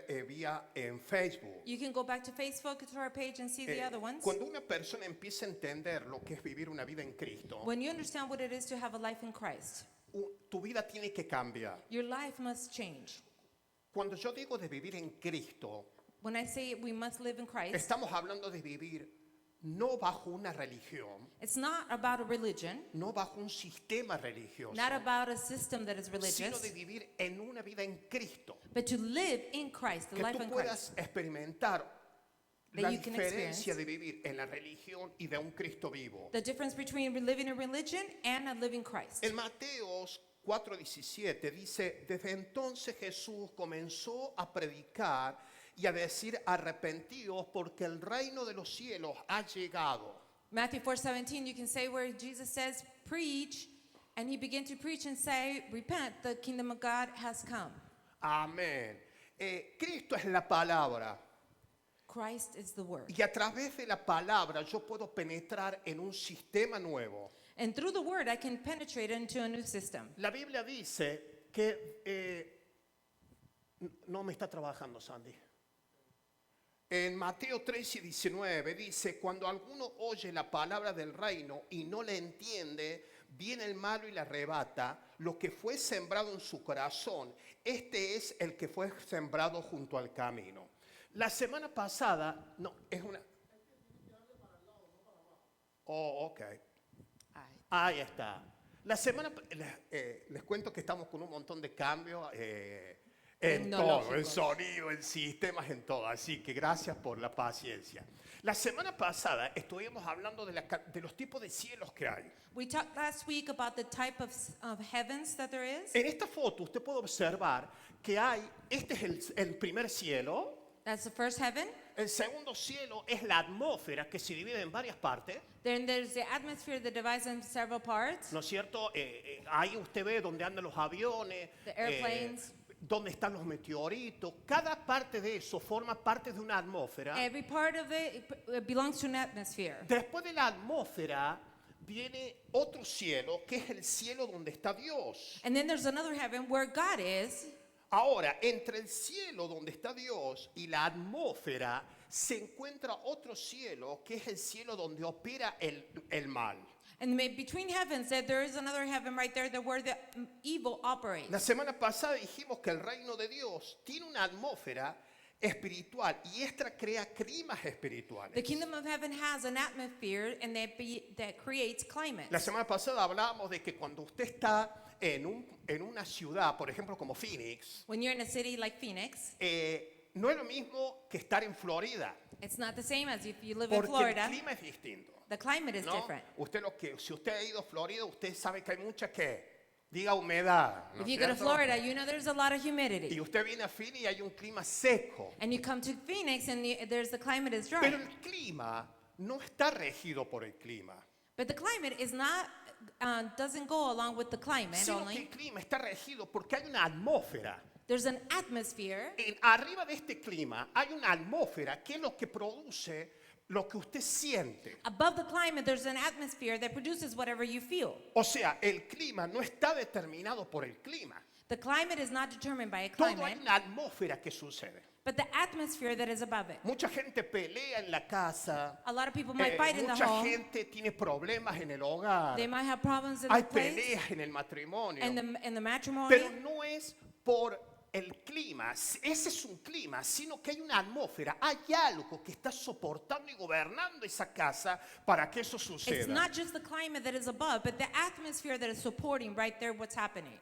vía en Facebook. You can go back to Facebook, to our page, and see the other ones. Cuando una persona empieza a entender lo que es vivir una vida en Cristo, When you understand what it is to have a life in Christ, tu vida tiene que cambiar. your life must change. Cuando yo digo de vivir en Cristo, When I say we must live in Christ, estamos hablando de vivir no bajo una religión, it's not about a religion, no bajo un sistema religioso, not about a system that is sino religious, de vivir en una vida en Cristo. but to live in Christ, the Que life tú in puedas Christ. experimentar That la you can diferencia experience de vivir en la religión y de un Cristo vivo. The difference between living in religion and a living Christ. En Mateos 4:17 dice, desde entonces Jesús comenzó a predicar y a decir arrepentidos porque el reino de los cielos ha llegado. Matthew 4:17, you can say where Jesus says, preach, and he began to preach and say, repent, the kingdom of God has come. Amén. Cristo es la palabra Christ is the word. y a través de la palabra yo puedo penetrar en un sistema nuevo. And through the word, I can penetrate into a new system. La Biblia dice que no me está trabajando, Sandy. En Mateo 13:19 dice, cuando alguno oye la palabra del reino y no le entiende, viene el malo y la arrebata. Lo que fue sembrado en su corazón, este es el que fue sembrado junto al camino. La semana pasada, no, es una... Oh, ok. Ahí está. La semana, les cuento que estamos con un montón de cambios en todo, en sonido, en sistemas, en todo. Así que gracias por la paciencia. La semana pasada estuvimos hablando de los tipos de cielos que hay. We talked last week about the type of heavens that there is. En esta foto usted puede observar que este es el primer cielo. That's the first heaven. El segundo cielo es la atmósfera que se divide en varias partes. Then there's the atmosphere that divides into several parts. ¿No es cierto? Ahí usted ve donde andan los aviones, The airplanes. donde están los meteoritos. Cada parte de eso forma parte de una atmósfera. Every part of it belongs to an atmosphere. Después de la atmósfera viene otro cielo, que es el cielo donde está Dios. And then there's another heaven where God is. Ahora, entre el cielo donde está Dios y la atmósfera se encuentra otro cielo, que es el cielo donde opera el mal. And between heavens, there is another heaven right there where the evil operates. La semana pasada dijimos que el reino de Dios tiene una atmósfera espiritual y esta crea climas espirituales. The kingdom of heaven has an atmosphere and that creates climate. La semana pasada hablábamos de que cuando usted está en una ciudad, por ejemplo como Phoenix, When you're in a city like Phoenix, no es lo mismo que estar en Florida, it's not the same as if you live in porque Florida. el clima es distinto. The climate is ¿No? different. Si usted ha ido a Florida, usted sabe que hay mucha diga humedad. ¿no If es you go to cierto? Florida, you know there's a lot of Y humidity. usted viene a Phoenix y hay un clima seco. And you come to Phoenix and the climate is dry. Pero el clima no está regido por el clima, But the climate is not doesn't go along with the climate sino que only. el clima está regido porque hay una atmósfera. There's an atmosphere. Arriba de este clima hay una atmósfera que es lo que produce lo que usted siente. Above the climate, there's an atmosphere that produces whatever you feel. O sea, el clima no está determinado por el clima. The climate is not determined by a Todo hay climate, una atmósfera que sucede. but the atmosphere that is above it. Mucha gente pelea en la casa. A lot of people might fight in the Mucha home. gente tiene problemas en el hogar. They might have problems in Hay the place, peleas en el matrimonio. in the matrimony. Pero no es por el clima, ese es un clima, sino que hay una atmósfera, hay algo que está soportando y gobernando esa casa para que eso It's suceda. not just the climate that is above, but the atmosphere that is supporting right there what's happening.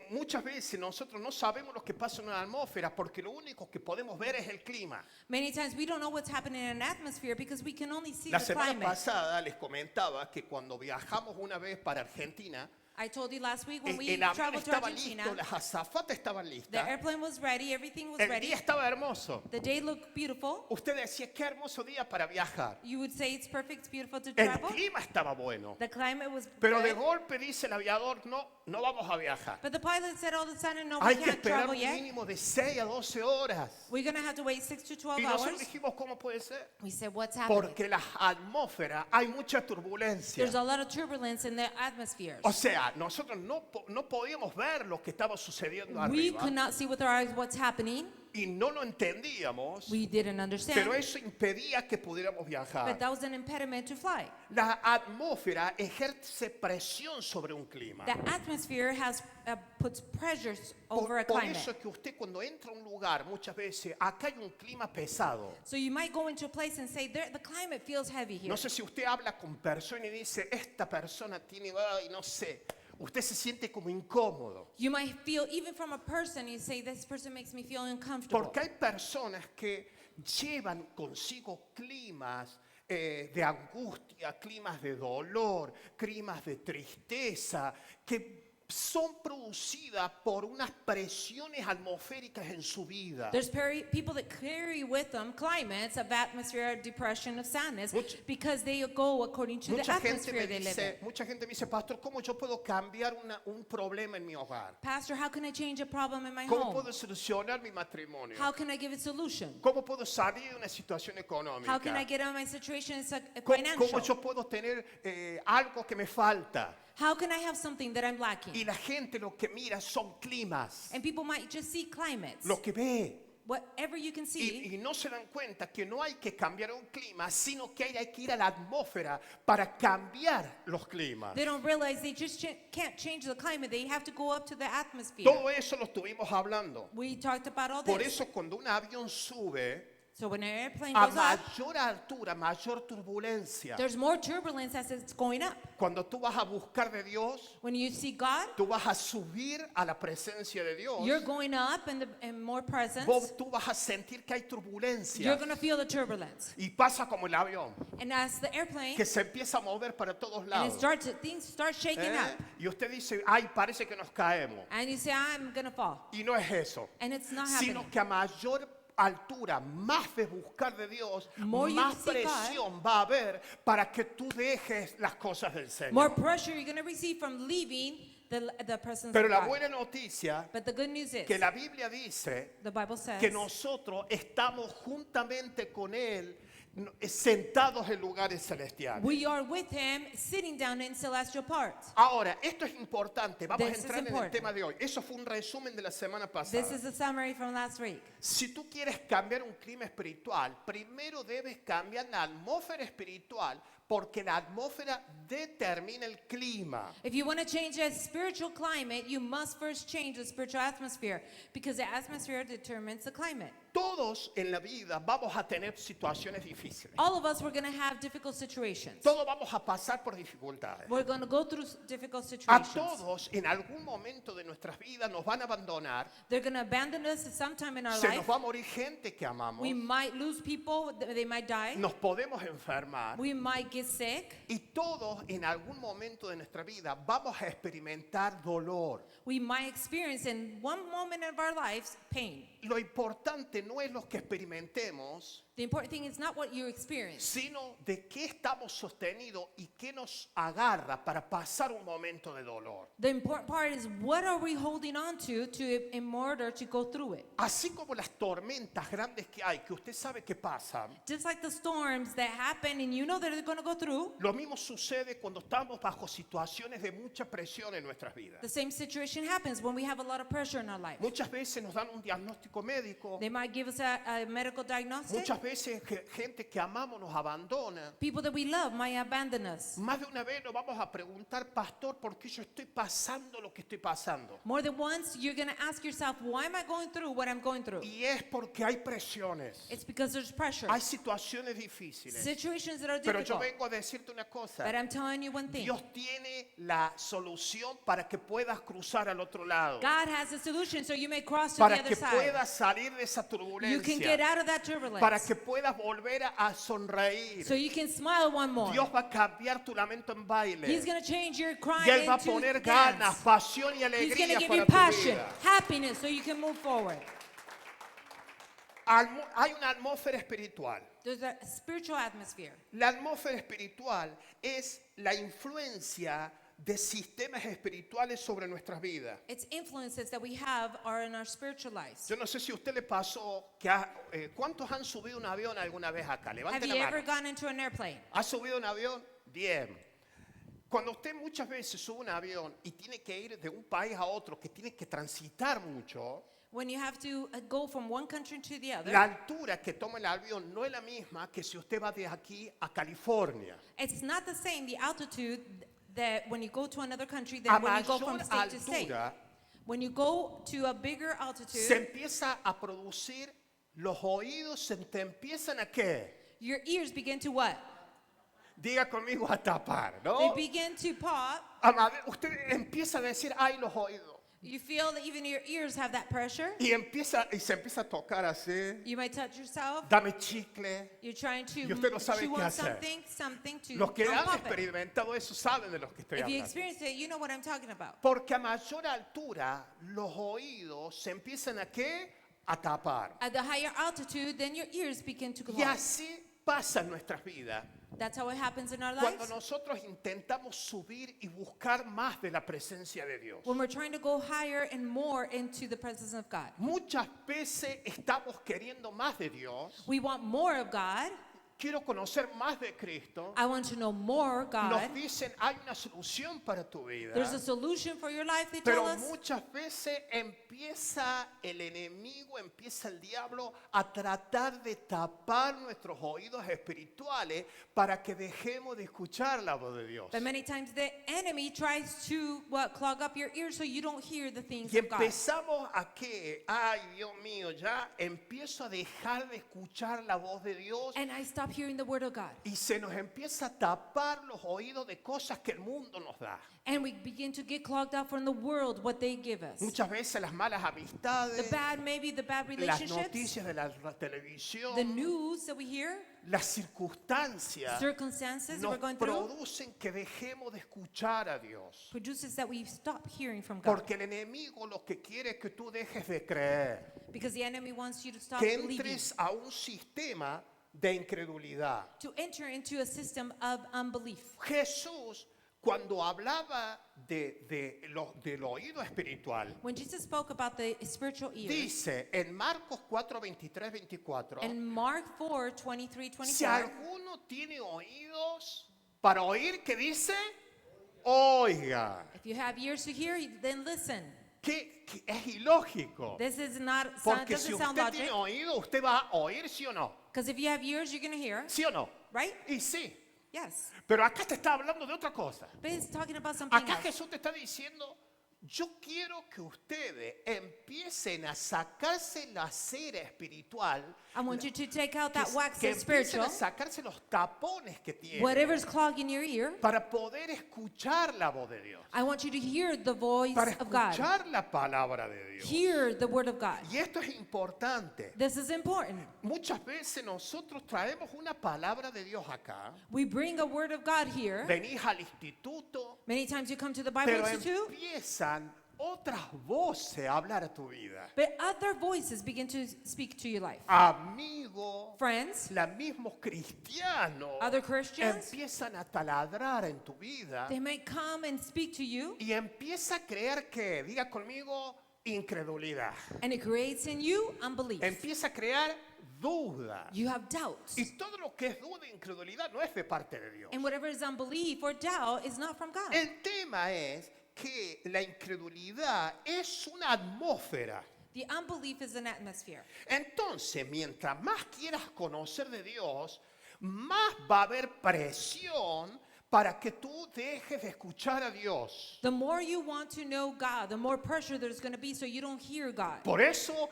Muchas veces nosotros no sabemos lo que pasa en una atmósfera porque lo único que podemos ver es el clima. Many times we don't know what's happening in an atmosphere because we can only see La the semana climate. pasada les comentaba que cuando viajamos una vez para Argentina, I told you last week when we el avión traveled to estaba Argentina, listo, las azafatas estaban the listas, airplane was ready, everything was el ready. día estaba hermoso. The day looked beautiful. Usted decía, qué hermoso día para viajar. You would say it's perfect, it's beautiful to El travel. clima estaba bueno. The climate was Pero de good. golpe dice el aviador, no vamos a viajar. But the pilot said all of a sudden, no, we Hay que can't esperar travel un yet. mínimo de 6 a 12 horas. We're going to have to wait 6 to 12 Y nosotros hours. dijimos, ¿cómo puede ser? We said, what's happening? Porque la atmósfera hay mucha turbulencia. There's a lot of turbulence in the atmospheres. O sea, nosotros no podíamos ver lo que estaba sucediendo We arriba. could not see with our eyes what's happening. y no lo entendíamos, We didn't understand. pero eso impedía que pudiéramos But viajar. that was an impediment to fly. La atmósfera ejerce presión sobre un clima. The atmosphere puts pressures over a Por climate. eso es que usted cuando entra a un lugar, muchas veces, acá hay un clima pesado. So you might go into a place and say, the climate feels heavy here. No sé si usted habla con personas y dice, esta persona tiene, ay, no sé, usted se siente como incómodo. You might feel, even from a person, you say, this person makes me feel uncomfortable. Porque hay personas que llevan consigo climas de angustia, climas de dolor, climas de tristeza, que son producidas por unas presiones atmosféricas en su vida. There's people that carry with them climates of atmosphere, of depression, of sadness, because they go according to the Mucha gente, atmosphere they live in. mucha gente me dice, pastor, ¿cómo yo puedo cambiar un problema en mi hogar? Pastor, how can I change a problem in my ¿Cómo home? puedo solucionar mi matrimonio? How can I give a solution? ¿Cómo puedo salir de una situación económica? How can I get out of my situation ¿Cómo financial? yo puedo tener algo que me falta? How can I have something that I'm lacking? Y la gente lo que mira son climas, And people might just see climates. lo que ve. Whatever you can see. Y no se dan cuenta que no hay que cambiar un clima, sino que hay que ir a la atmósfera para cambiar los climas. They don't realize they just can't change the climate. They have to go up to the atmosphere. Todo eso lo estuvimos hablando. We talked about all Por this. eso cuando un avión sube, So when an airplane a goes up, mayor altura, mayor turbulencia. there's more turbulence as it's going up. Cuando tú vas a buscar de Dios, When you see God, tú vas a subir a la presencia de Dios. you're going up in more presence. Tú vas a sentir que hay turbulencia. You're going to feel the turbulence. Y pasa como el avión, And as the airplane, que se empieza a mover para todos lados. things start shaking up. Y usted dice, ay, parece que nos caemos. And you say, I'm going to fall. Y no es eso, And it's not happening. sino que a mayor altura, más de buscar de Dios, More you más seek God, presión va a haber para que tú dejes las cosas del more Señor. pressure you're going to receive from leaving the presence Pero of la God. buena noticia But the good news is, que la Biblia dice the Bible says, que nosotros estamos juntamente con Él sentados en lugares celestiales. we are with him sitting down in celestial parts. Ahora, esto es importante, vamos a This is entrar en el important. tema de hoy. Eso fue un resumen de la semana This pasada. is a summary from last week. Si tú quieres cambiar un clima espiritual, primero debes cambiar la atmósfera espiritual, porque la atmósfera determina el clima. If you want to change a spiritual climate, you must first change the spiritual atmosphere, because the atmosphere determines the climate. Todos en la vida vamos a tener situaciones difíciles. All of us, we're going to have difficult situations. Todos vamos a pasar por dificultades. We're going to go through difficult A situations. todos en algún momento de nuestras vidas nos van a abandonar. They're going to abandon us at some time in our Se life. nos va a morir gente que amamos. We might lose people, they might die. Nos podemos enfermar. We might get sick. Y todos en algún momento de nuestra vida vamos a experimentar dolor. We might experience in one moment of our lives pain. Lo importante no es lo que experimentemos, The important thing is not what you experience, sino de qué estamos sostenidos y qué nos agarra para pasar un momento de dolor. the important part is what are we holding on to in order to go through it. Así como las tormentas grandes que hay, que usted sabe que pasan, Just like the storms that happen and you know that they're going to go through, lo mismo sucede cuando estamos bajo situaciones de mucha presión en nuestras vidas. the same situation happens when we have a lot of pressure in our life. Muchas veces nos dan un diagnóstico médico, They might give us a medical diagnostic. muchas veces gente que amamos nos abandona. People that we love might abandon us. Más de una vez nos vamos a preguntar, pastor, ¿por qué yo estoy pasando lo que estoy pasando? More than once, you're going to ask yourself, why am I going through what I'm going through? Y es porque hay presiones, It's because there's pressure. hay situaciones difíciles. Situations that are Pero yo difficult. vengo a decirte una cosa, But I'm telling you one thing. Dios tiene la solución para que puedas cruzar al otro lado, God has a solution so you may cross to the para other que side. puedas salir de esa You can get turbulencia, out of that turbulence. para que puedas volver a sonreír. So you can smile one more. Dios va a cambiar tu lamento en baile. He's going to change your Y crying Él va a into poner ganas, dance. pasión y He's going alegría to give para you tu passion, vida. happiness so you can move forward. Hay una atmósfera espiritual. There's a spiritual atmosphere. La atmósfera espiritual es la influencia de sistemas espirituales sobre nuestras vidas. Its influences that we have are in our spiritual lives. Yo no sé si a usted le pasó que ¿cuántos han subido un avión alguna vez acá? Have Levante you la ever mano. gone into an airplane? ¿Ha subido un avión? Bien. Cuando usted muchas veces sube un avión y tiene que ir de un país a otro, que tiene que transitar mucho, When you have to go from one country to the other, La altura que toma el avión no es la misma que si usted va de aquí a California. it's not the same, the altitude, that when you go to another country A than when you go from mayor state to state. altura When you go to a bigger se altitude, empieza a producir, los oídos se te empiezan a qué? your ears begin to what? Diga conmigo, a tapar, They ¿no? begin to pop. Usted empieza a decir, ay, los oídos. You feel that even your ears have that pressure. Y se empieza a tocar así. You might touch yourself. Dame chicle. You're trying to Y usted no sabe chew qué on hacer. something to Los que han unpop it. experimentado eso saben de lo que estoy If you hablando. experience it, you know what I'm talking about. Porque a mayor altura, los oídos se empiezan a qué? A tapar. At the higher altitude, then your ears begin to Y clog. así pasa en nuestras vidas. That's how it happens in our Cuando lives. nosotros intentamos subir y buscar más de la presencia de Dios. When we're trying to go higher and more into the presence of God. Muchas veces estamos queriendo más de Dios. We want more of God. Quiero conocer más de Cristo. I want to know more of God. Nos dicen, hay una solución para tu vida. There's a solution for your life, they tell Pero us. muchas veces empieza el enemigo, empieza el diablo a tratar de tapar nuestros oídos espirituales para que dejemos de escuchar la voz de Dios. But many times the enemy tries to clog up your ears so you don't hear the things Y of God. empezamos a que, ay Dios mío, ya empiezo a dejar de escuchar la voz de Dios And I stop hearing the word of God. y se nos empieza a tapar los oídos de cosas que el mundo nos da. And we begin to get clogged up from the world, what they give us. Muchas veces las malas The amistades, maybe the bad las relationships, noticias de la televisión, the news that we hear, las circunstancias circumstances that we're nos going through, producen que dejemos de escuchar a Dios. produces that we stop hearing from God. Porque el enemigo lo que quiere es que tú dejes de creer, Because the enemy wants you to stop que believing, entres a un sistema de incredulidad. to enter into a system of unbelief. Jesús, cuando hablaba del oído espiritual, When Jesus spoke about the spiritual ear, dice en Marcos 4, 23, 24, in Mark 4, 23, si 24, alguno tiene oídos para oír, ¿qué dice? Oiga. if you have ears to hear, then listen. Que es ilógico. This is not, Porque si doesn't sound usted logic. tiene oído, usted va a oír, ¿sí o no? Because if you have ears, you're going to hear, ¿Sí o no? right? Y sí. Yes. Pero acá te está hablando de otra cosa. But it's talking about something Acá else. Jesús te está diciendo, yo quiero que ustedes empiecen a sacarse la cera espiritual, I want you to take out that wax que that's empiecen spiritual, a sacarse los tapones que tienen whatever's clogging your ear. para poder escuchar la voz de Dios, I want you to hear the voice para of God. escuchar la palabra de Dios. Hear the word of God. Y esto es importante. This is important. Muchas veces nosotros traemos una palabra de Dios acá, We bring a word of God here. venís al instituto, Many times you come to the Bible pero Institute, empiezan otras voces a hablar a tu vida. but other voices begin to speak to your life. Amigos, Friends, los mismos cristianos other Christians, empiezan a taladrar en tu vida they may come and speak to you, y empieza a creer que, diga conmigo, incredulidad. and it creates in you unbelief. Empieza a crear duda. You have doubts. Y todo lo que es duda e incredulidad no es de parte de Dios. And whatever is unbelief or doubt is not from God. El tema es que la incredulidad es una atmósfera. The unbelief is an atmosphere. Entonces, mientras más quieras conocer de Dios, más va a haber presión para que tú dejes de escuchar a Dios. The more you want to know God, the more pressure there's going to be so you don't hear God. Por eso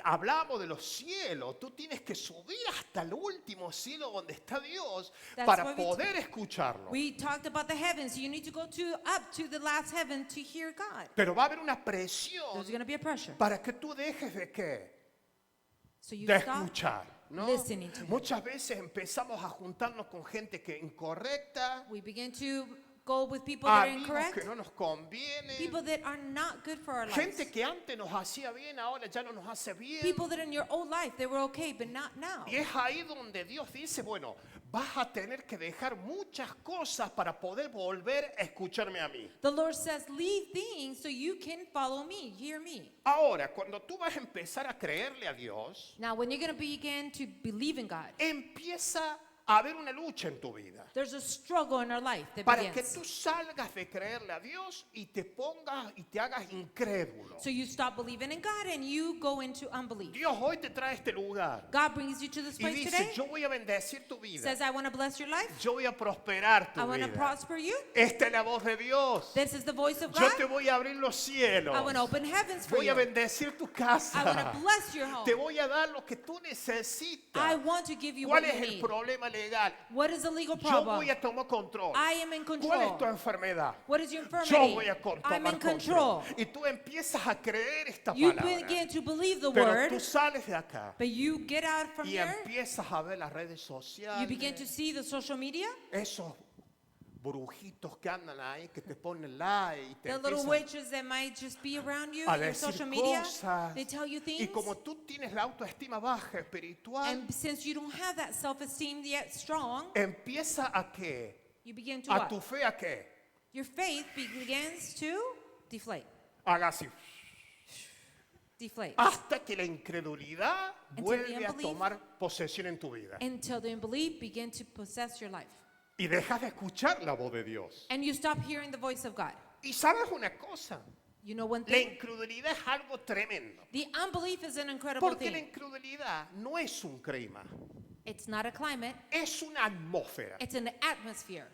hablamos de los cielos. Tú tienes que subir hasta el último cielo donde está Dios That's para why poder escucharlo. We talked about the heavens. You need to go up to the last heaven to hear God. Pero va a haber una presión There's going to be a pressure. para que tú dejes de qué? So you De stop. escuchar. ¿No? listening to him. Muchas veces empezamos a juntarnos con gente que incorrecta, We begin to go with people that are amigos incorrect, que no nos convienen, people that are not good for our lives, gente que antes nos hacía bien, ahora ya no nos hace bien. people that in your old life they were okay, but not now. Y es ahí donde Dios dice, bueno, vas a tener que dejar muchas cosas para poder volver a escucharme a mí. The Lord says, leave things so you can follow me, hear me. Ahora, cuando tú vas a empezar a creerle a Dios, Now, when you're going to begin to believe in God, empieza a haber una lucha en tu vida. There's a struggle in our life that Para que begins. tú salgas de creerle a Dios y te pongas y te hagas incrédulo. So you stop believing in God and you go into unbelief. Dios hoy te trae a este lugar God brings you to this y place dice, today. yo voy a bendecir tu vida. Says, I want to bless your life. Yo voy a prosperar tu I want to vida. prosper you. Esta es la voz de Dios. This is the voice of Yo God. te voy a abrir los cielos. I want to open heavens for Voy you. a bendecir tu I want casa. to bless your home. Te voy a dar lo que tú I necesitas. want to give you ¿Cuál what es you el need. problema legal? What is the legal Yo problem? voy a tomar control. I am in ¿Cuál es tu control. enfermedad? What is your Yo infirmity? voy a I'm tomar in control. Y tú empiezas a creer esta You palabra. begin to believe the Pero word, tú sales de acá but you get out from y here. empiezas a ver las redes You sociales. begin to see the social media. Esos brujitos que andan ahí, que te ponen like y te The little empiezan witches that might just be around you a in your decir social media. cosas. They tell you Y things. como tú tienes la autoestima baja espiritual, And since you don't have that self-esteem yet strong, empieza a qué? you begin to A what? tu fe a qué? Your faith begins to deflate. Haga así. Deflate. Hasta que la incredulidad Until the vuelve a unbelief- tomar posesión en tu vida. Until the unbelief begin to possess your life. Y dejas de escuchar la voz de Dios. And you stop hearing the voice of God. Y sabes una cosa, You know one la thing? incredulidad es algo tremendo. The unbelief is an incredible Porque la thing. incredulidad no es un clima, It's not a climate, es una atmósfera. it's an atmosphere.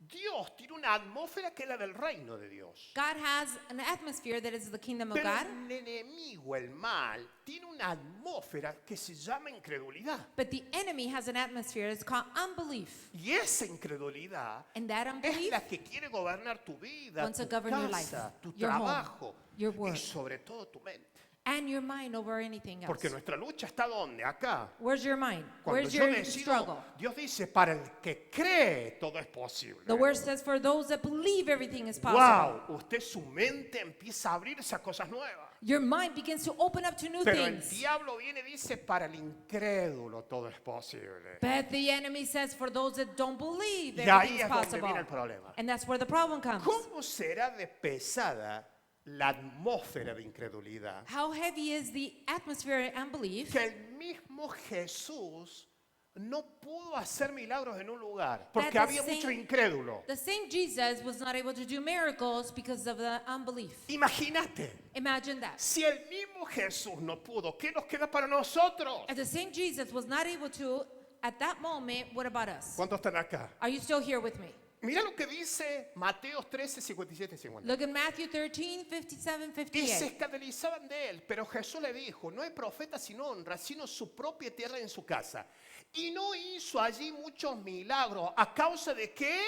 Dios tiene una atmósfera que es la del reino de Dios. God has an atmosphere that is the kingdom of Pero God, el enemigo, el mal, tiene una atmósfera que se llama incredulidad. but the enemy has an atmosphere that's called unbelief. Y esa incredulidad And that es unbelief la que quiere gobernar tu vida, wants to tu govern your life, casa, tu your home, trabajo your y work. sobre todo tu mente. And your mind over anything else. Porque nuestra lucha está ¿dónde? Acá. Where's your mind? Cuando Where's yo your decido, struggle? Dios dice, para el que cree todo es posible. The word says, for those that believe, everything is possible. Wow, usted su mente empieza a abrirse a cosas nuevas. Your mind begins to open up to new Pero el things. diablo viene y dice, para el incrédulo todo es posible. But the enemy says, for those that don't believe, Y ahí everything is es donde possible. viene el problema. And that's where the problem comes. ¿Cómo será de pesada la atmósfera de incredulidad? How heavy is the atmosphere of unbelief Que el mismo Jesús no pudo hacer milagros en un lugar porque the había same- muchos incrédulos. The same Jesus was not able to do miracles because of the unbelief. Imagínate, Imagine that. si el mismo Jesús no pudo, ¿qué nos queda para nosotros? If the same Jesus was not able to, at that moment, what about us? ¿Cuántos están acá? Are you still here with me? Mira lo que dice Mateo 13, 57 y 50. Look at Matthew 13, 57, Y se 58. escandalizaban de él, pero Jesús le dijo, no hay profeta sin honra, sino su propia tierra en su casa. Y no hizo allí muchos milagros. ¿A causa de qué?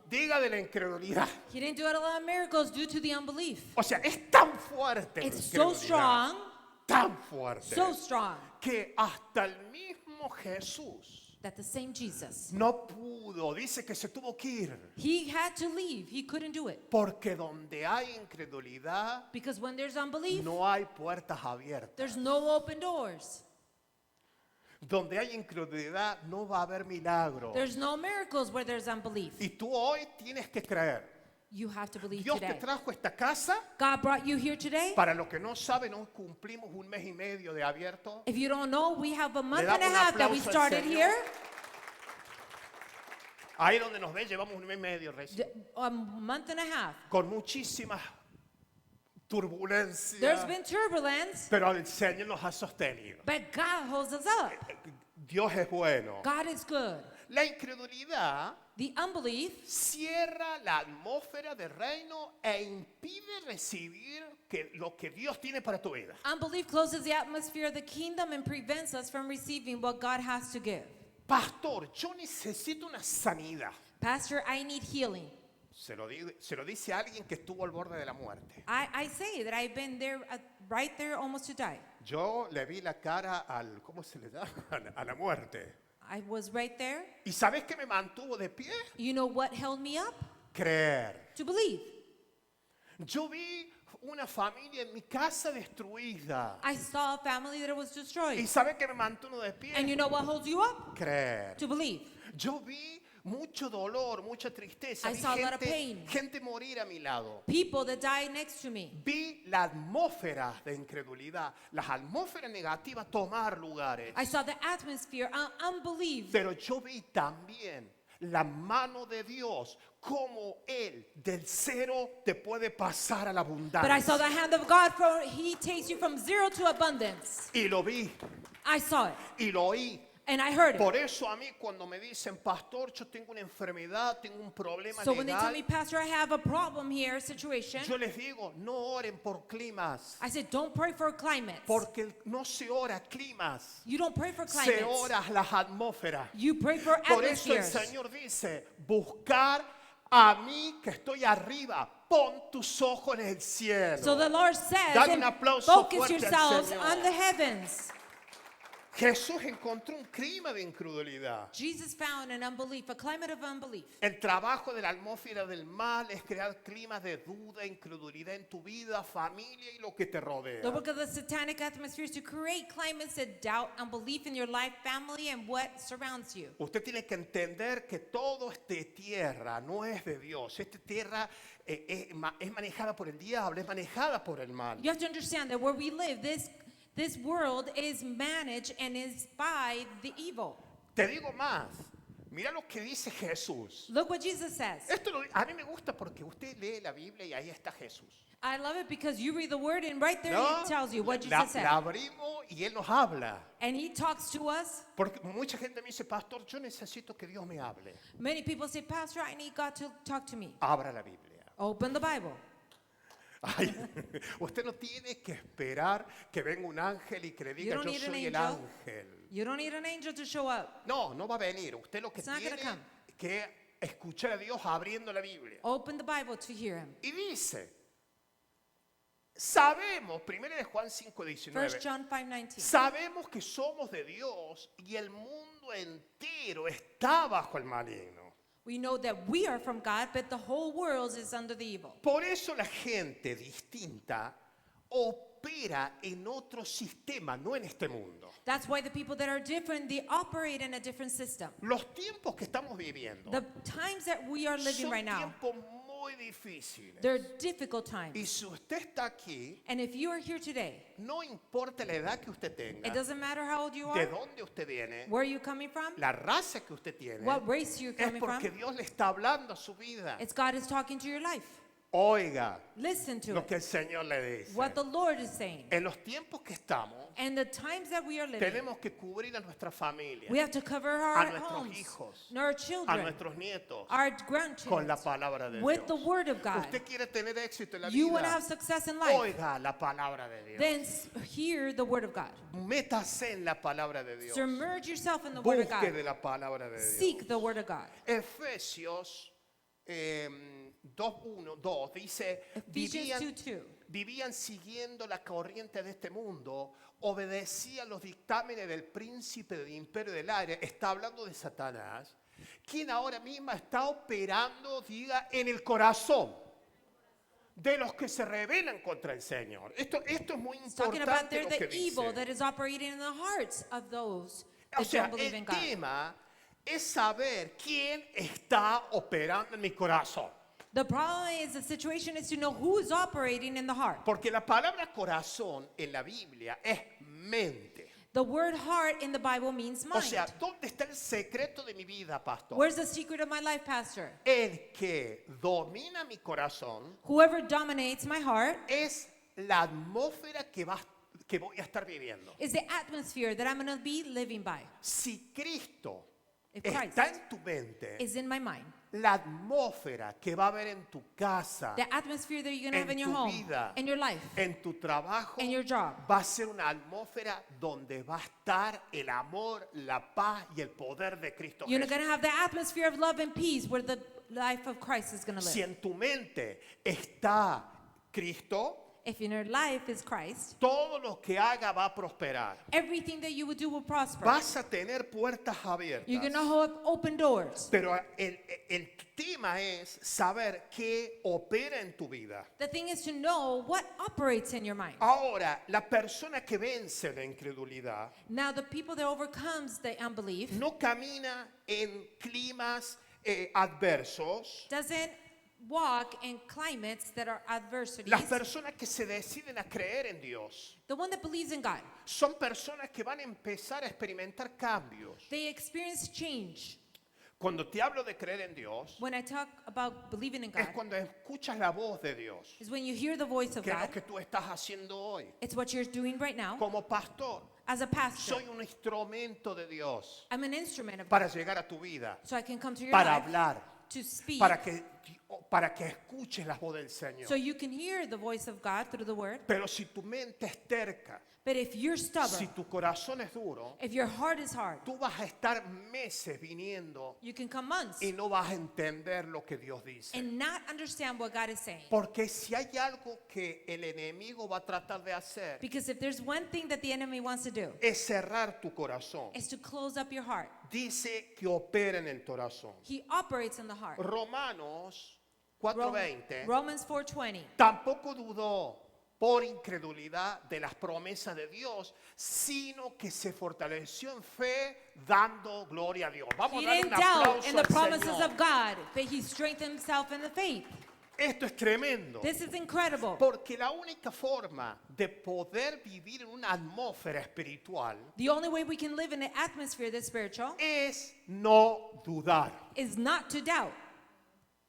Diga de la incredulidad. He didn't do a lot of miracles due to the unbelief. O sea, es tan fuerte la It's so incredulidad, strong, tan fuerte, so strong, que hasta el mismo Jesús that the same Jesus, no pudo, dice que se tuvo que ir. he had to leave. He couldn't do it. Porque donde hay incredulidad, Because when there's unbelief, no hay puertas abiertas. there's no open doors. Donde hay incredulidad, no va a haber milagro. There's no miracles where there's unbelief. Y tú hoy tienes que creer. You have to believe Dios te today. trajo a esta casa. God brought you here today. Para los que no saben, hoy cumplimos un mes y medio de abierto. If you don't know, we have a month Le and a damos un half that we aplauso al started Señor. here. Ahí donde nos ven, llevamos un mes y medio recién. A month and a half. Con muchísimas turbulencias. There's been turbulence, Pero el Señor nos ha sostenido. but God holds us up. Dios es bueno. God is good. La incredulidad The unbelief cierra la atmósfera del reino e impide recibir lo que Dios tiene para tu vida. Unbelief closes the atmosphere of the kingdom and prevents us from receiving what God has to give. Pastor, yo necesito una sanidad. Pastor, I need healing. Se lo dice a alguien que estuvo al borde de la muerte. I say that I've been there, right there, almost to die. Yo le vi la cara ¿cómo se le llama? A la muerte. I was right there. ¿Y sabes qué me mantuvo de pie? You know what held me up? Creer. To believe. Yo vi una familia en mi casa destruida. I saw a family that was ¿Y destroyed. sabes qué me mantuvo de pie? And you know what holds you up? Creer. To believe. Yo vi mucho dolor, mucha tristeza. I Vi saw a lot of pain. gente morir a mi lado. People that died next to me. Vi la atmósfera de incredulidad, las atmósferas negativas tomar lugares. I saw the atmosphere, unbelief. Pero yo vi también la mano de Dios, como Él del cero te puede pasar a la But I saw abundancia. the hand of God, for He takes you from zero to abundance. Y lo vi I saw it, y lo oí. and I heard it. Por eso a mí cuando me dicen, pastor, yo tengo una enfermedad, tengo un problema So when they tell me, legal, Pastor, I have a problem here, a situation, yo les digo, no oren por climas, I said, don't pray for climates. porque no se ora climas, You don't pray for se climates. ora las atmósferas. You pray for Por eso el atmospheres. Señor dice, buscar a mí que estoy arriba, pon tus ojos en el cielo. So the Lord says, Dale un and aplauso focus fuerte al yourselves Señor. on the heavens. Jesús encontró un clima de incredulidad. Jesus found an unbelief, a climate of unbelief. El trabajo de la atmósfera del mal es crear climas de duda, incredulidad en tu vida, familia y lo que te rodea. The work of the satanic atmosphere is to create climates of doubt, unbelief in your life, family, and what surrounds you. Usted tiene que entender que todo este tierra no es de Dios. Esta tierra es manejada por el diablo, es manejada por el mal. You have to understand that where we live, this world is managed and is by the evil. Te digo más. Mira lo que dice Jesús. Look what Jesus says. A mí me gusta porque usted lee la Biblia y ahí está Jesús. I love it because you read the word and right there ¿No? it tells you what La Jesus said. abrimos y Él nos habla. And he talks to us. Porque mucha gente me dice, pastor, yo necesito que Dios me hable. Many people say, Pastor, I need God to talk to me. Abra la Biblia. Open the Bible. Ay, usted no tiene que esperar que venga un ángel y que le diga, don't yo need an soy el angel. ángel. You don't need an angel to show up. No, no va a venir. Usted lo que It's not gonna tiene come. que escuchar a Dios abriendo la Biblia. Open the Bible to hear him. Y dice, sabemos, 1 de Juan 5:19, 1 John 5:19. sabemos que somos de Dios y el mundo entero está bajo el maligno. We know that we are from God, but the whole world is under the evil. Por eso la gente distinta opera en otro sistema, no en este mundo. That's why the people that are different, they operate in a different system. Los tiempos que estamos viviendo The times that we are living son right now, tiempos muy difíciles. they're difficult Y times. si usted está aquí, And if you are here today, no importa la edad que usted tenga, it doesn't matter how old you de are, dónde usted viene, where are you coming from, la raza que usted tiene, what race you're es coming from. porque Dios le está hablando a su vida. It's God is talking to your life. Oiga Listen to lo it. que el Señor le dice. What the Lord is saying. En los tiempos que estamos, And the times that we are living, tenemos que cubrir a nuestra familia, we have to cover a our nuestros homes, hijos, our a children, nuestros nietos, our con grandchildren, la palabra de with the Dios. word of God. Usted quiere tener éxito en la You want to vida, have success in life, oiga la palabra de Dios. then hear the word of God. Métase en la palabra de Dios. Submerge yourself in the word of Busque God. de la palabra de Dios. Seek the word of God. Efesios 2:1-2 dice, Ephesians 2:2. vivían siguiendo la corriente de este mundo, obedecían los dictámenes del príncipe del imperio del aire. Está hablando de Satanás, quien ahora mismo está operando, diga, en el corazón de los que se rebelan contra el Señor. Esto es muy It's talking about importante there lo que the evil dice. that is operating in the hearts of those O that sea, don't believe in el God. tema es saber quién está operando en mi corazón. The problem is, the situation is to know who is operating in the heart. Porque la palabra corazón en la Biblia es mente. The word heart in the Bible means O sea, mind. ¿dónde está el secreto de mi vida, pastor? Where's the secret of my life, Pastor? El que domina mi corazón Whoever dominates my heart es la atmósfera que voy a estar viviendo. is the atmosphere that I'm going to be living by. Si Cristo If Christ está en tu mente, is in my mind. la atmósfera que va a haber en tu casa, The atmosphere that you're going to have en in your tu home, vida, in your life, en tu trabajo, in your job. va a ser una atmósfera donde va a estar el amor, la paz y el poder de Cristo You're Jesús. going to have the atmosphere of love and peace where the life of Christ is going to Si live. en tu mente está Cristo, If in your life is Christ, todo lo que haga va a prosperar. everything that you would do will prosper. Vas a tener puertas abiertas. You're going to have open doors. Pero el tema es saber qué opera en tu vida. The thing is to know what operates in your mind. Ahora, la persona que vence la incredulidad Now, the people that overcomes the unbelief, no camina en climas adversos, doesn't walk in climates that are adversities. las personas que se deciden a creer en Dios The one that believes in God, son personas que van a empezar a experimentar cambios. they experience change. Cuando te hablo de creer en Dios, When I talk about believing in es God, cuando escuchas la voz de Dios, is when you hear the voice of que es God. lo que tú estás haciendo hoy. It's what you're doing right now. Como pastor, As a pastor, soy un instrumento de Dios I'm an instrument of God, para llegar a tu vida, so I can come to your para life hablar, to speak, para que escuches la voz del Señor. so you can hear the voice of God through the word. Pero si tu mente es terca, But if you're si stubborn, tu corazón es duro, if your heart is hard, tú vas a estar meses viniendo you can come months y no vas a entender lo que Dios dice. and not understand what God is saying. Porque si hay algo que el enemigo va a tratar de hacer, Because if there's one thing that the enemy wants to do, es cerrar tu corazón. is to close up your heart. Dice que opera en el corazón. He operates in the heart. Romanos Rom- 4:20 Romans 4:20. tampoco dudó por incredulidad de las promesas de Dios, sino que se fortaleció en fe dando gloria a Dios. Vamos He a dar didn't un doubt aplauso in the al promises Señor. of God, but he strengthened himself in the faith. Esto es tremendo. This is incredible. Porque la única forma de poder vivir en una atmósfera espiritual The only way we can live in an atmosphere that's spiritual es no dudar. is not to doubt,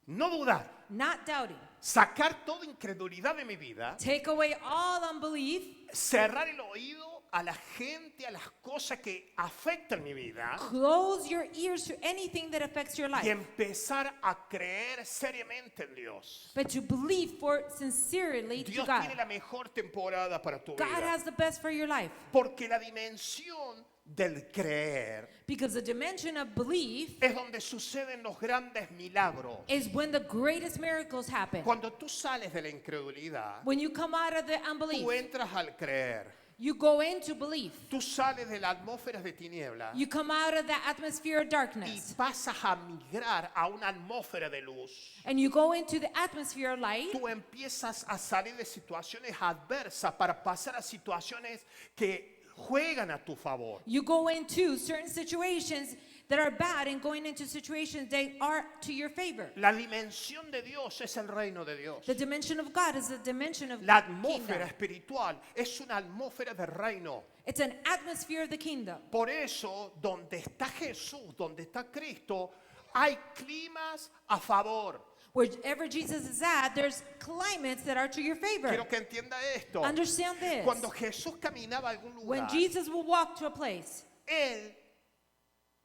No dudar. not doubting. Sacar toda incredulidad de mi vida, Take away all unbelief, cerrar el oído a la gente, a las cosas que afectan mi vida close your ears to anything that affects your y life, empezar a creer seriamente en Dios. but to believe for sincerely to Dios God. tiene la mejor temporada para tu God vida. has the best for your life. Porque la dimensión del creer Because the dimension of belief es donde suceden los grandes milagros. is when the greatest miracles happen. Cuando tú sales de la incredulidad, When you come out of the tú unbelief, entras al creer. you go into belief. Tú sales de la atmósfera de tinieblas You come out of the atmosphere of y darkness pasas a migrar a una atmósfera de luz. and you go into the atmosphere of light. Tú empiezas a salir de situaciones adversas para pasar a situaciones que juegan a tu favor. You go into certain situations that are bad and going into situations that are to your favor. La dimensión de Dios es el reino de Dios. The dimension of God is the dimension of La atmósfera kingdom. espiritual es una atmósfera de reino. It's an atmosphere of the kingdom. Por eso, donde está Jesús, donde está Cristo, hay climas a favor. Wherever Jesus is at, there's climates that are to your favor. Quiero que entienda esto. Understand this. Cuando Jesús caminaba a algún When lugar, Jesus will walk to a place, Él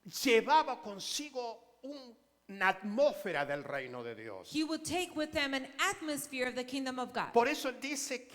llevaba consigo una atmósfera del reino de Dios. he would take with him an atmosphere of the kingdom of God. Por eso él dice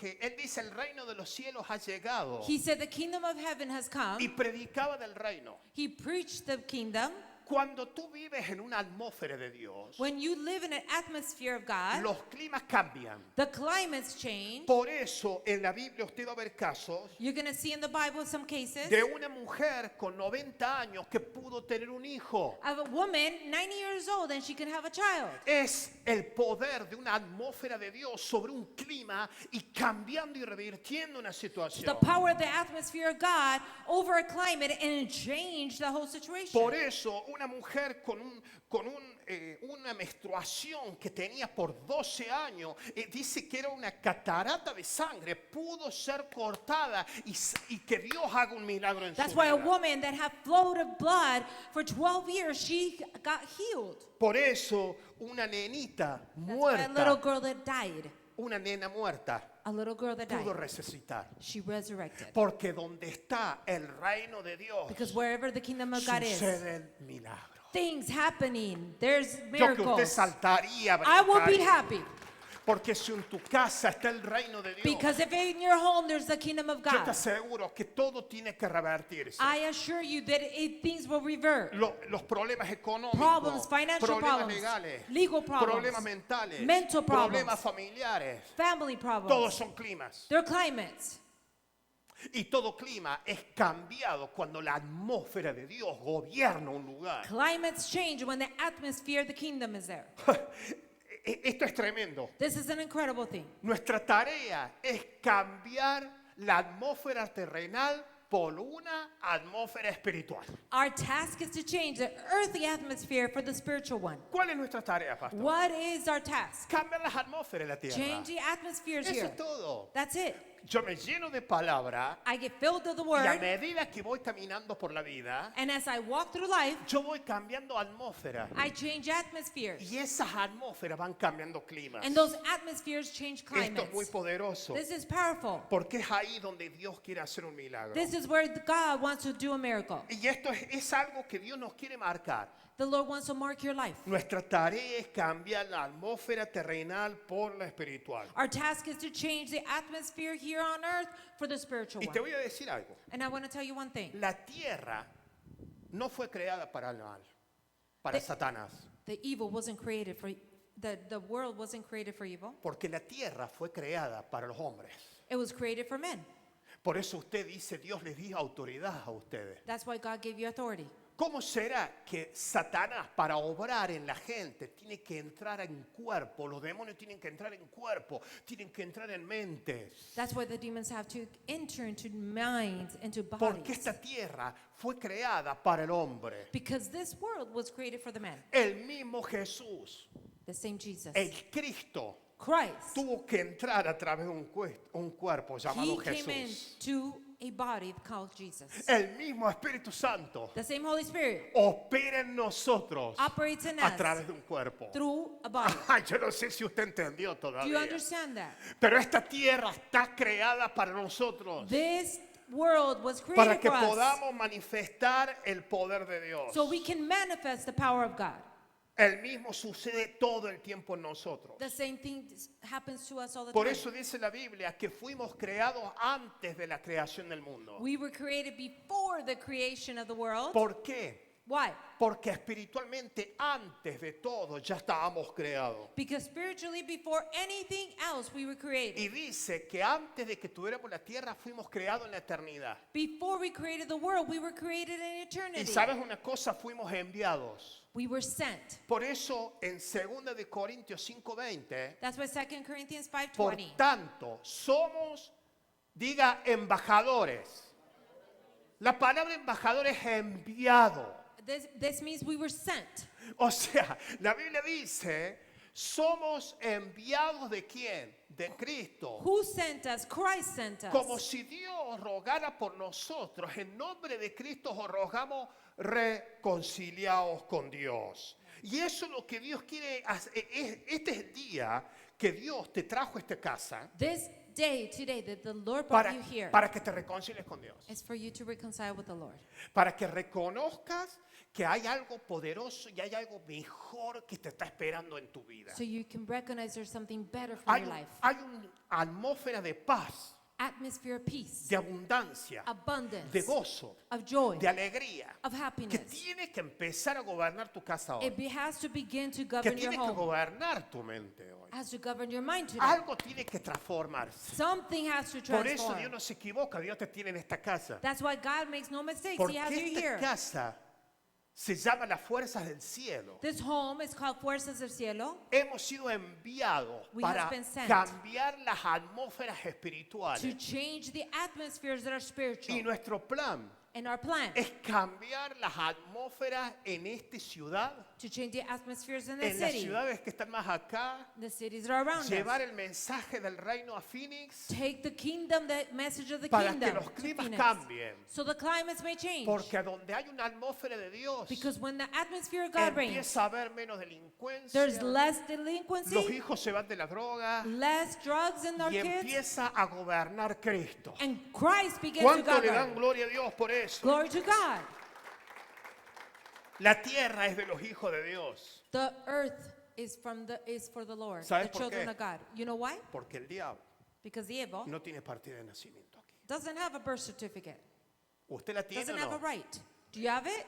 el reino de los cielos ha llegado He said the kingdom of heaven has come. y predicaba del reino. He preached the kingdom. Cuando tú vives en una atmósfera de Dios, When you live in an atmosphere of God, los climas cambian. the climates change. Por eso en la Biblia usted va a ver casos You're going to see in the Bible some cases de una mujer con 90 años que pudo tener un hijo. of a woman 90 years old and she can have a child. Es el poder de una atmósfera de Dios sobre un clima y cambiando y revirtiendo una situación. The power of the atmosphere of God over a climate and it changed the whole situation. Por eso una mujer una menstruación que tenía por 12 años, dice que era una catarata de sangre, pudo ser cortada y que Dios haga un milagro en That's su why a vida. woman that had flowed of blood for 12 years, she got healed. Por eso una nenita That's why a little muerta, girl that died, una nena muerta, a little girl that pudo died, resucitar. she resurrected. Porque donde está el reino de Dios, Because wherever the kingdom of God is, sucede el milagro. things happening, there's Yo que usted miracles. saltaría, I will be brincaría. happy Porque si en tu casa está el reino de Dios, because if in your home there's the kingdom of yo te God, aseguro que todo tiene que revertirse. I assure you that things will revert. Los problemas económicos, Problems, financial problemas problems, legales, legal problems, problemas mentales, mental problems, problemas familiares, family todos problems, son climas. they're climates. Y todo clima es cambiado cuando la atmósfera de Dios gobierna un lugar. Climates change when the atmosphere of the kingdom is there. Esto es tremendo. This is an incredible thing. Nuestra tarea es cambiar la atmósfera terrenal por una atmósfera espiritual. Our task is to change the earthly atmosphere for the spiritual one. ¿Cuál es nuestra tarea, pastor? What is our task? Cambiar las atmósferas de la tierra. Change the atmospheres Eso here. es todo. That's it. Yo me lleno de palabra I get filled with the y a word, medida que voy caminando por la vida, and as I walk through life, yo voy cambiando atmósfera. I change atmospheres. Y esas atmósferas van cambiando climas. And those atmospheres change Esto es muy climates. poderoso. This is powerful. Porque es ahí donde Dios quiere hacer un milagro. This is where God wants to do a miracle. Y esto es algo que Dios nos quiere marcar. The Lord wants to mark your life. Nuestra tarea es cambiar la atmósfera terrenal por la espiritual. Our task is to change the atmosphere here on earth for the spiritual Y te one. voy a decir algo. And I want to tell you one thing. La tierra no fue creada para el mal, para Satanás. The evil wasn't created for the world wasn't created for evil. Porque la tierra fue creada para los hombres. It was created for men. Por eso usted dice, Dios les dio autoridad a ustedes. That's why God gave you authority. ¿Cómo será que Satanás, para obrar en la gente, tiene que entrar en cuerpo? Los demonios tienen que entrar en cuerpo, tienen que entrar en mentes. That's why the demons have to enter into minds, into Porque bodies. esta tierra fue creada para el hombre. Because this world was created for the man. El mismo Jesús, The same Jesus. el Cristo, Christ. tuvo que entrar a través de un cuerpo llamado He came Jesús. into a body called Jesus. El mismo Espíritu Santo The same Holy Spirit opera en nosotros operates in a us través de un cuerpo. through a body. Ay, yo no sé si usted entendió Do you todavía. understand that? Pero esta tierra está creada para nosotros, This world was para created que for us podamos manifestar el poder de Dios. so we can manifest the power of God. El mismo sucede todo el tiempo en nosotros. The same thing happens to us all the Por time. eso dice la Biblia que fuimos creados antes de la creación del mundo. We were created before the creation of the world. ¿Por qué? Why? Porque espiritualmente antes de todo ya estábamos creados. Because spiritually, before anything else, we were created. Y dice que antes de que tuviéramos la tierra fuimos creados en la eternidad. Before we created the world, we were created in Y eternity. sabes una cosa, fuimos enviados. We were sent. Por eso en 2 de Corintios 5:20, That's why 2 Corinthians por 5:20. tanto, somos, diga, embajadores. La palabra embajador es enviado. This means we were sent. O sea, la Biblia dice, somos enviados ¿de quién? De Cristo. Who sent us? Christ sent Como us. si Dios rogara por nosotros. En nombre de Cristo os rogamos reconciliados con Dios. Y eso es lo que Dios quiere hacer. Este es el día que Dios te trajo a esta casa This day, today, that the Lord brought you here, para que te reconcilies con Dios. is for you to reconcile with the Lord. Para que reconozcas que hay algo poderoso y hay algo mejor que te está esperando en tu vida. So you can recognize there's something better for Hay your life. una atmósfera de paz, Atmosphere of peace, de abundancia, abundance, de gozo, of joy, de alegría, of que happiness. tiene que empezar a gobernar tu casa hoy. It has to begin to Que govern your tiene que home. gobernar tu mente hoy. Has to govern your mind today. Algo tiene que transformarse. Something has to Por eso transform. Dios no se equivoca, Dios te tiene en esta casa. That's why God makes no mistakes. Porque He has you esta here. casa se llama las fuerzas del cielo. This home is called Fuerzas del Cielo. Hemos sido enviados We para have been sent cambiar las atmósferas to espirituales. change the atmospheres that are spiritual. Y nuestro plan And our plan es cambiar las atmósferas en esta ciudad, to change the atmospheres in the en las city, ciudades que están más acá, the cities that are around llevar us. el mensaje del reino a Phoenix Take the kingdom, the message of the para kingdom que los to climas Phoenix, cambien. so the climates may change. Porque a donde hay una atmósfera de Dios, Because when the atmosphere of God reigns, empieza a haber menos delincuencia, there's less los delinquency, hijos se van de la droga less drugs in our y kids, empieza a gobernar Cristo. and Christ begins to ¿Cuánto le dan govern. gloria a Dios por eso? Glory to God. La tierra es de los hijos de Dios. The earth is for the Lord, ¿Sabes the por children qué? of God. You know why? Porque el diablo Because the evil no tiene partida de nacimiento aquí. doesn't have a birth certificate, ¿Usted la tiene doesn't o have a no? right. Do you have it?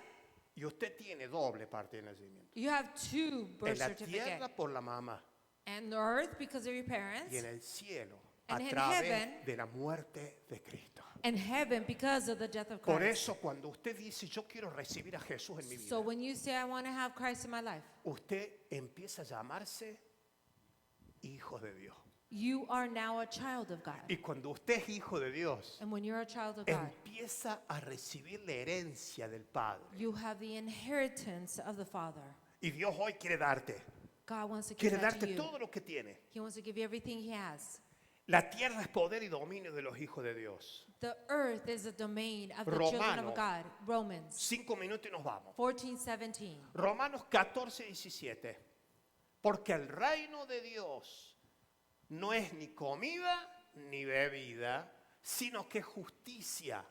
Y usted tiene doble partida de nacimiento. You have two birth En la certificates. tierra por la mamá And the earth because of your parents, y en el cielo a And in través heaven- de la muerte de Cristo. and heaven because of the death of Por Christ. eso cuando usted dice yo quiero recibir a Jesús en mi vida, So when you say, I want to have Christ in my life, usted empieza a llamarse hijo de Dios. You are now a child of God. Y cuando usted es hijo de Dios, And when you're a child of God, empieza a recibir la herencia del Padre. you have the inheritance of the Father. Y Dios hoy quiere darte. God wants to give Quiere that to darte you. todo lo que tiene. He wants to give you everything He has. La tierra es poder y dominio de los hijos de Dios. The earth is a domain of the children of Romanos. God. Romans 5 minutos y nos vamos. 14:17. Romanos 14, 17. Porque el reino de Dios no es ni comida ni bebida, sino que justicia,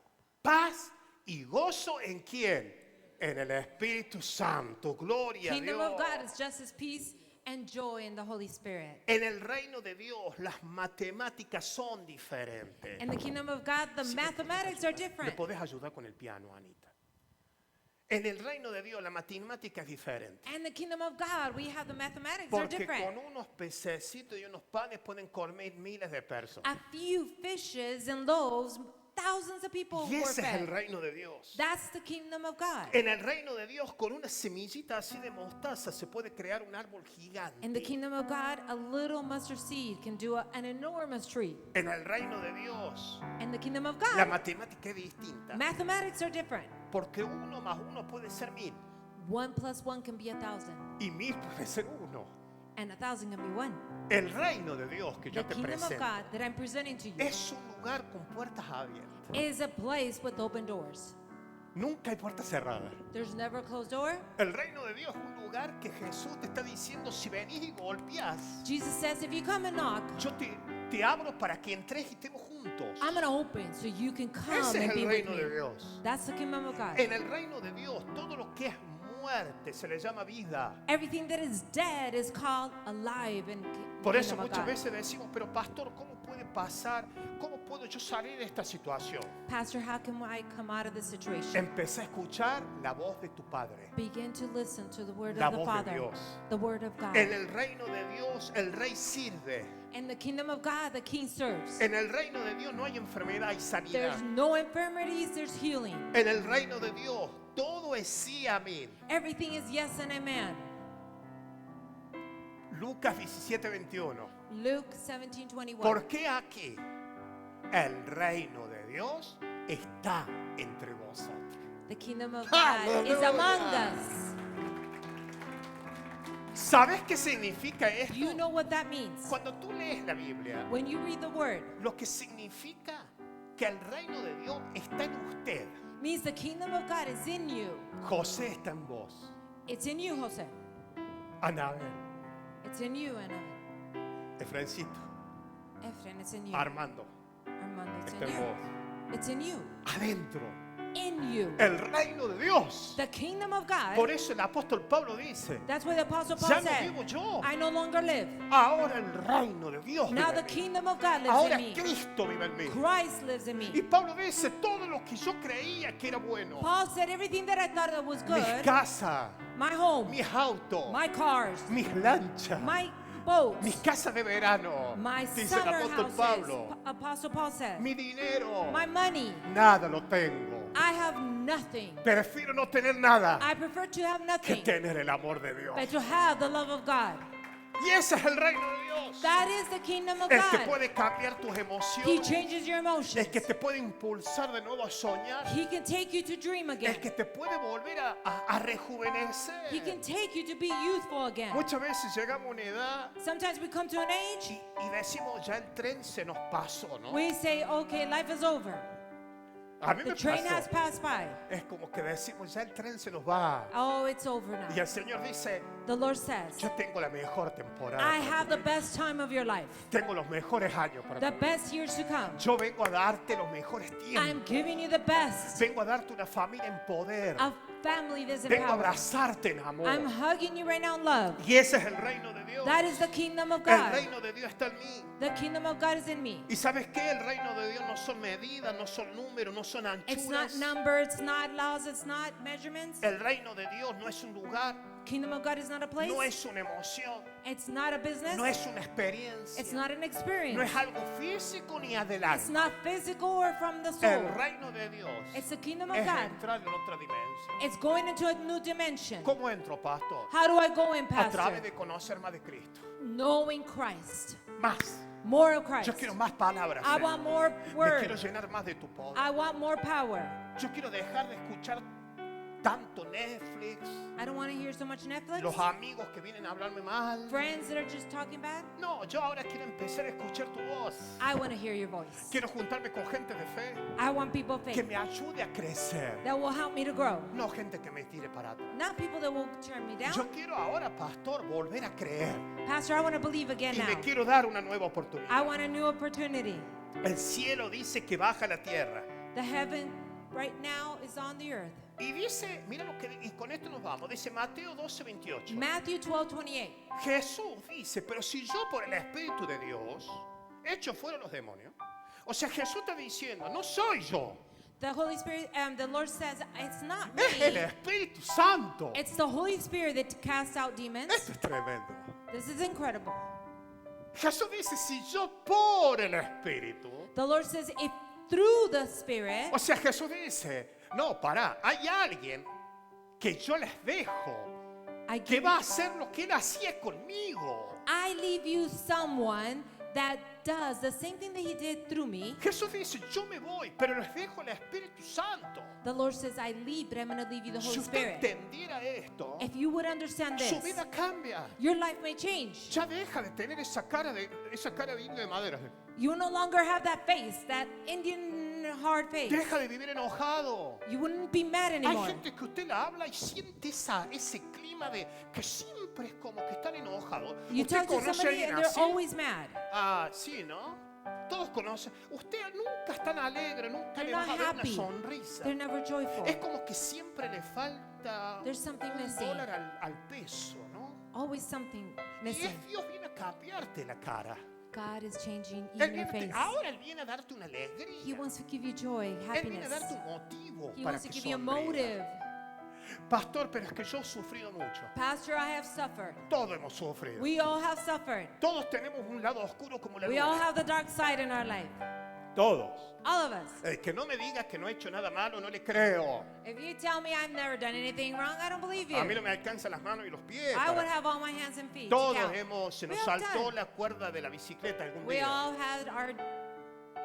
paz y gozo en quién? En el Espíritu Santo. Gloria a Kingdom Dios. of God is justice, peace, and joy in the Holy Spirit. En el reino de Dios las matemáticas son diferentes. In the kingdom of God, the mathematics are ¿Me different. podés ayudar con el piano, Anita? En el reino de Dios la matemática es diferente. And the kingdom of God, we have the mathematics are Porque con different. unos pececitos y unos panes pueden comer miles de personas. A few fishes and loaves, thousands of people Y were ese es el fed. reino de Dios. That's the kingdom of God. En el reino de Dios, con una semillita así de mostaza, se puede crear un árbol In the gigante. kingdom of God, a little mustard seed can do an enormous tree. En el reino de Dios, In the kingdom of la God, matemática es distinta. mathematics are different. Porque 1 más 1 puede ser 1000. 1 + 1 can be 1,000, Y 1000 puede ser 1. and 1,000 can be 1. El reino de Dios que The yo te kingdom of presento God that I'm presenting to you es un lugar con puertas abiertas. is a place with open doors. Nunca hay puertas cerradas. There's never a closed door. El reino de Dios es un lugar que Jesús te está diciendo, si venís y golpeás, Jesus says, if you come and knock, yo te abro para que entres y estemos juntos. I'm going to open so you can come Ese es and be el with reino de me. Dios. That's the kingdom of God. En el reino de Dios, todo lo que es muerte se le llama vida. Everything that is dead is called alive in Por eso kingdom of muchas God. veces decimos, pero pastor, ¿cómo puede pasar? ¿Cómo puedo yo salir de esta situación? Pastor, how can I come out of this situation? Empecé a escuchar la voz de tu Padre. Begin to listen to the word La of the voz de Father, Dios. the word of God. En el reino de Dios, el rey sirve. In the kingdom of God, the king serves. En el reino de Dios no hay enfermedad, hay sanidad. There's no infirmities, there's healing. En el reino de Dios, todo es sí, amén. Everything is yes and amen. Lucas 17, 21. Luke 17:21. ¿Por qué aquí el reino de Dios está entre vosotros? The kingdom of God is Hallelujah. among us. ¿Sabes qué significa esto? You know what that means. Cuando tú lees la Biblia, When you read the word, lo que significa que el reino de Dios está en usted. means the kingdom of God is in you. José está en vos. It's in you, Jose. Anabel, It's in you, Anna. Efrancito, Ephraim, it's in you. Armando, Armando, it's está in en you. vos. It's in you. Adentro, In you. el reino de Dios. The kingdom of God. Por eso el apóstol Pablo dice, That's why the apostle ya Paul no said, vivo yo, I no longer live. ahora el reino de Dios Now vive the en mí. kingdom of God lives Ahora in me. Cristo vive en mí. Christ lives in Y me. Pablo dice, todo lo que yo creía que era bueno, Paul said everything that I thought that was mis good, casas, my home, mis autos, my cars, mis lanchas, my boats, mis casas de verano, my dice el summer apóstol houses, Pablo, Apostle Paul said, mi dinero, my money, nada lo tengo. I have nothing. Prefiero no tener nada I prefer to have que nothing tener el amor de Dios. but to have the love of God. Y ese es el reino de Dios. That is the kingdom of El que God. puede cambiar tus He emociones, changes your emotions. el que te puede impulsar de nuevo a soñar, He can take you to dream el again. que te puede volver a He rejuvenecer. can take you to be youthful again. Muchas veces llegamos a una edad Sometimes we come to an age, y decimos, ya el tren se nos pasó, ¿no? we say, okay, life is over. A mí The me train has pasó. passed by. Es como que decimos, ya el tren se nos va. Oh, it's over Y now. el Señor dice, The Lord says, yo tengo la mejor temporada. I para have tu the vida. best time of your life, Tengo los mejores años para the tu vida. best years to come. Yo vengo a darte los mejores I'm tiempos. giving you the best. Vengo a darte una familia en poder. A family that's Vengo a empowered. abrazarte en amor. I'm hugging you right now in love. Y ese es el reino de Dios. That is the kingdom of El God. reino de Dios está en mí. The kingdom of God is in me. ¿Y sabes qué? El reino de Dios no son medidas, no son números, no son It's not anchuras. numbers, it's not laws, it's not measurements. El reino de Dios no es un lugar, Kingdom of God is not a place. no es una emoción, It's not a business. no es una It's experiencia, not an experience. no es algo físico ni It's adelante. not physical or from the El soul. reino de Dios It's the kingdom of es God. entrar en otra dimensión. It's going into a new dimension. ¿Cómo entro, pastor? How do I go in, A través Pastor? de conocer más de Cristo. Knowing Christ. Más. More of Christ. Yo quiero más palabras. I want more Me quiero word. llenar más de tu poder. I want more power. Yo quiero dejar de escuchar tanto Netflix, I don't want to hear so much Netflix. los amigos que vienen a hablarme mal. Friends that are just talking bad. No, yo ahora quiero empezar a escuchar tu voz. I want to hear your voice. Quiero juntarme con gente de fe I want people of que faith me ayude a crecer. that will help me to grow. No gente que me tire para atrás. Not people that will turn me Yo down. quiero ahora, pastor, volver a creer. Pastor, I want to believe again Y now. me quiero dar una nueva I oportunidad. want a new opportunity. El cielo dice que baja a la tierra. The heaven right now is on the earth. Y dice, mira lo que, y con esto nos vamos, dice Mateo 12:28. Matthew 12:28. Jesús dice, pero si yo por el Espíritu de Dios echo fuera los demonios. O sea, Jesús está diciendo, no soy yo, The Holy Spirit, the Lord says, it's not es el me. Espíritu Santo. It's the Holy Spirit that casts out demons. Esto es tremendo. This is incredible. Jesús dice, si yo por el Espíritu. The Lord says, if through the Spirit, O sea, Jesús dice, no, pará, hay alguien que yo les dejo, I que give va a hacer lo que Él hacía conmigo. I leave you someone that does the same thing that he did through me. Jesús dice, yo me voy, pero les dejo el Espíritu Santo. The Lord says, I leave, but I'm going to leave you the Si Holy usted Spirit. entendiera esto, If you would understand su this, vida cambia. your life may change. Ya deja de tener esa cara de indio de madera. You will no longer have that face, that Indian hard face. Deja de vivir enojado. You wouldn't be mad Hay anymore. gente que usted la habla y siente ese clima de que siempre es como que están enojados. You ¿Usted talk to conoce a somebody alguien and they're así? always mad. Ah, sí, ¿no? Todos conocen. Usted nunca es tan alegre, nunca They're le vas not a ver una happy. sonrisa. They're never joyful. Es como que siempre le falta There's something missing. $1 al peso, ¿no? Always something Y missing. es Dios viene a cambiarte la cara. God is changing Él even your viene, face. ahora Él viene a darte una He alegría. wants to give you joy, Él viene a happiness. darte un motivo He para wants to que give you a sonrías. motive. Pastor, pero es que yo he sufrido mucho. Pastor, I have suffered. Todos hemos sufrido. We all have suffered. Todos tenemos un lado oscuro como la We all luna. have the dark side in our life. Todos. All of us. El que no me diga que no he hecho nada malo, no le creo. If you tell me I've never done anything wrong, I don't believe you. A mí no me alcanzan las manos y los pies. I would para- have all my hands and feet. to Todos count. se We nos all saltó done. la cuerda de la bicicleta algún We día. all had our,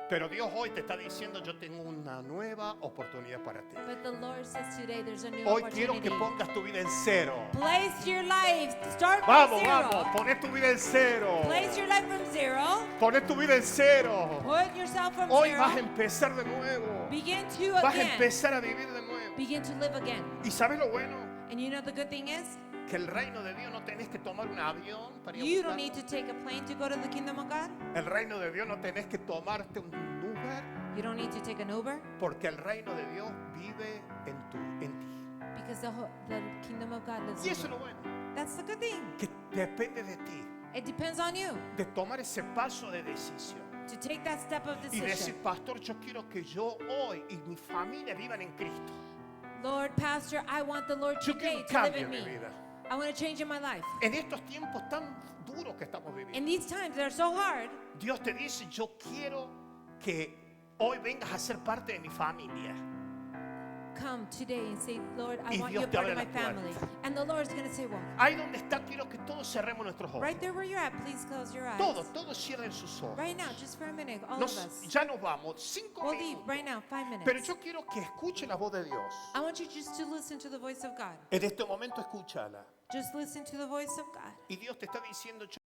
Pero Dios hoy te está diciendo, yo tengo una nueva oportunidad para ti. but the Lord says today there's a new Hoy quiero opportunity. que pongas tu vida en cero. Place your life, start from Vamos, zero. vamos, poné tu vida en cero. Place your life from zero. Poné tu vida en cero. Put yourself from Hoy zero. vas a empezar de nuevo. Begin to Vas a again. empezar a vivir de nuevo. Begin to live again. ¿Y sabes lo bueno? And you know the good thing is, Que el reino de Dios no tenés que tomar un avión para ir a you don't buscar. need to take a plane to go to the kingdom of God. El reino de Dios no tenés que tomarte un Uber, You don't need to take an Uber porque el reino de Dios vive en ti. because the kingdom of God lives Y in eso es you. lo bueno, That's the good thing. que depende de ti, It depends on you de tomar ese paso de decisión. to take that step of Y decir, decision. pastor, yo quiero que yo hoy y mi familia vivan en Cristo. Lord, Pastor, I want the Lord Yo today quiero un to live cambio in en mi me. vida. I want to change in my life. En estos tiempos tan duros que estamos viviendo, In these times that are so hard, Dios te dice, yo quiero que hoy vengas a ser parte de mi familia. come today and say, Lord, I Y want Dios you a te part abre of my las family. puertas. And the Lord's going to say, well, Ahí donde está, quiero que todos cerremos nuestros ojos. right there where you're at, please close your eyes. Todos cierren sus ojos. Right now, just for a minute, all of us. Ya nos vamos, 5 We'll leave minutos. right now, 5 minutes. Pero yo quiero que escuche la voz de Dios. I want you just to listen to the voice of God. En este momento escúchala. Just listen to the voice of God. Y Dios te está diciendo,